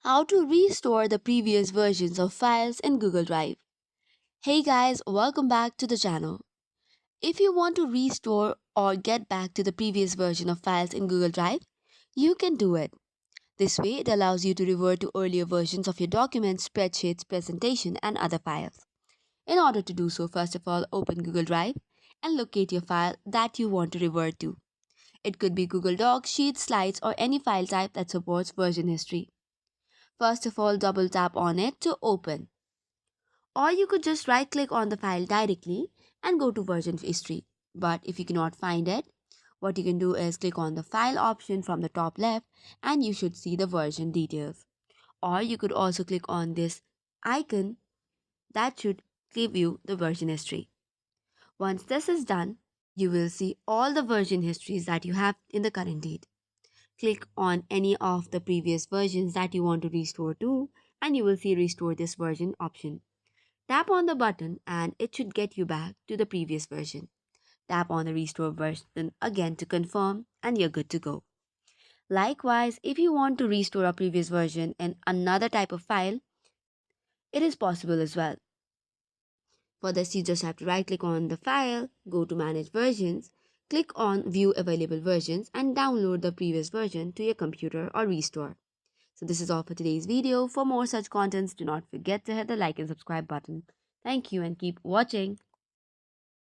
How to restore the previous versions of files in Google Drive. Hey guys, welcome back to the channel. If you want to restore or get back to the previous version of files in Google Drive, you can do it. This way, it allows you to revert to earlier versions of your documents, spreadsheets, presentation, and other files. In order to do so, first of all, open Google Drive and locate your file that you want to revert to. It could be Google Docs, Sheets, Slides, or any file type that supports version history. First of all, double tap on it to open. Or you could just right click on the file directly and go to version history. But if you cannot find it, what you can do is click on the file option from the top left and you should see the version details. Or you could also click on this icon that should give you the version history. Once this is done, you will see all the version histories that you have in the current date. Click on any of the previous versions that you want to restore to and you will see restore this version option. Tap on the button and it should get you back to the previous version. Tap on the restore version again to confirm and you're good to go. Likewise, if you want to restore a previous version in another type of file, it is possible as well. For this, you just have to right click on the file, go to manage versions, click on view available versions and download the previous version to your computer or restore. So this is all for today's video. For more such contents, do not forget to hit the like and subscribe button. Thank you and keep watching.